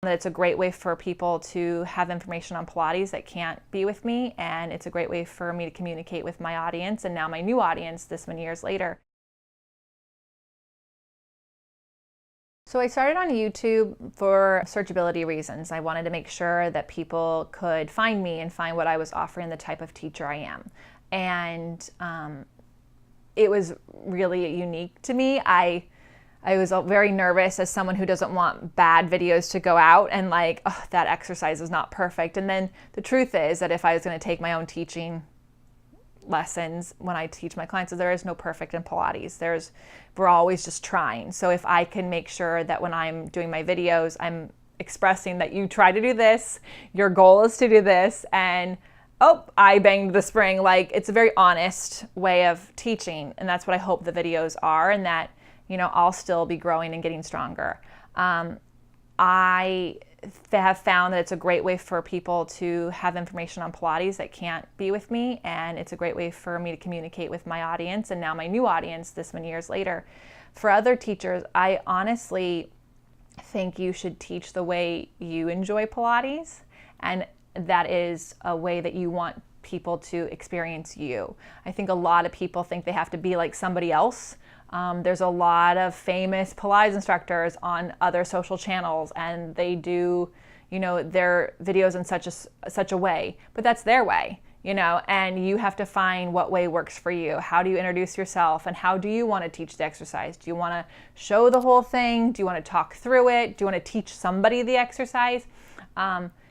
That it's a great way for people to have information on Pilates that can't be with me, and it's a great way for me to communicate with my audience and now my new audience this many years later. So I started on YouTube for searchability reasons. I wanted to make sure that people could find me and find what I was offering, the type of teacher I am. And it was really unique to me. I was very nervous as someone who doesn't want bad videos to go out and like, oh, that exercise is not perfect. And then the truth is that if I was going to take my own teaching lessons when I teach my clients, there is no perfect in Pilates. We're always just trying. So if I can make sure that when I'm doing my videos, I'm expressing that you try to do this, your goal is to do this, and oh, I banged the spring. Like, it's a very honest way of teaching, and that's what I hope the videos are, and that, you know, I'll still be growing and getting stronger. I have found that it's a great way for people to have information on Pilates that can't be with me, and it's a great way for me to communicate with my audience and now my new audience this many years later. For other teachers, I honestly think you should teach the way you enjoy Pilates, and that is a way that you want people to experience you. I think a lot of people think they have to be like somebody else. There's a lot of famous Pilates instructors on other social channels, and they do, you know, their videos in such a way, but that's their way, you know, and you have to find what way works for you. How do you introduce yourself, and how do you want to teach the exercise? Do you want to show the whole thing? Do you want to talk through it? Do you want to teach somebody the exercise?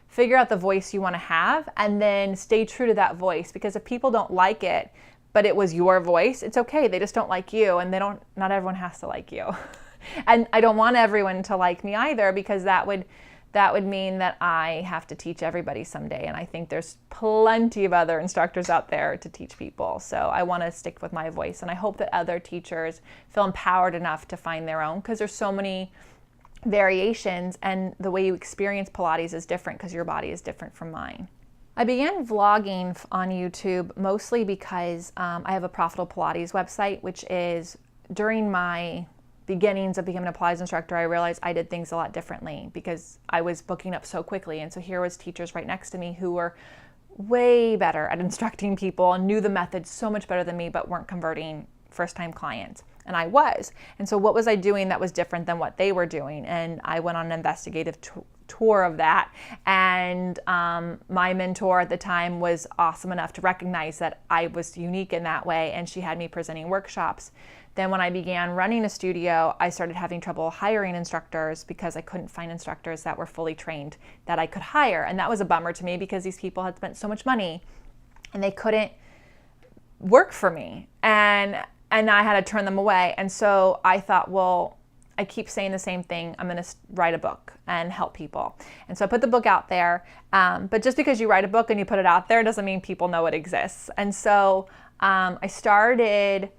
Figure out the voice you want to have, and then stay true to that voice, because if people don't like it, but it was your voice, it's okay. They just don't like you, and not everyone has to like you. And I don't want everyone to like me either, because that would mean that I have to teach everybody someday. And I think there's plenty of other instructors out there to teach people. So I want to stick with my voice, and I hope that other teachers feel empowered enough to find their own, because there's so many variations, and the way you experience Pilates is different because your body is different from mine. I began vlogging on YouTube mostly because I have a Profitable Pilates website, which is, during my beginnings of becoming a Pilates instructor, I realized I did things a lot differently because I was booking up so quickly. And so here was teachers right next to me who were way better at instructing people and knew the method so much better than me, but weren't converting first-time clients. And I was. And so what was I doing that was different than what they were doing? And I went on an investigative tour of that. And my mentor at the time was awesome enough to recognize that I was unique in that way, and she had me presenting workshops. Then when I began running a studio, I started having trouble hiring instructors because I couldn't find instructors that were fully trained that I could hire. And that was a bummer to me, because these people had spent so much money and they couldn't work for me. And I had to turn them away. And so I thought, well, I keep saying the same thing. I'm going to write a book and help people. And so I put the book out there. But just because you write a book and you put it out there doesn't mean people know it exists. And so I started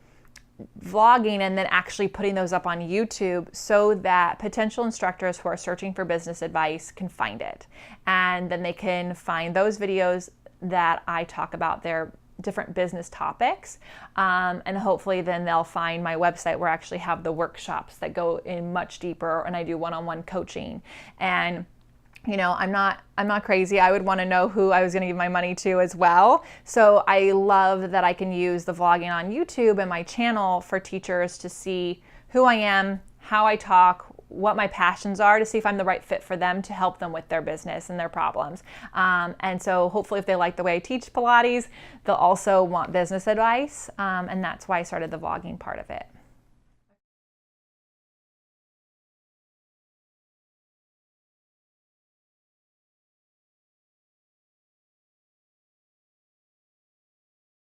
vlogging and then actually putting those up on YouTube so that potential instructors who are searching for business advice can find it. And then they can find those videos that I talk about their different business topics, and hopefully then they'll find my website where I actually have the workshops that go in much deeper, and I do one-on-one coaching. And you know, I'm not crazy. I would want to know who I was going to give my money to as well. So I love that I can use the vlogging on YouTube and my channel for teachers to see who I am, how I talk, what my passions are, to see if I'm the right fit for them to help them with their business and their problems. And so hopefully if they like the way I teach Pilates, they'll also want business advice. And that's why I started the vlogging part of it.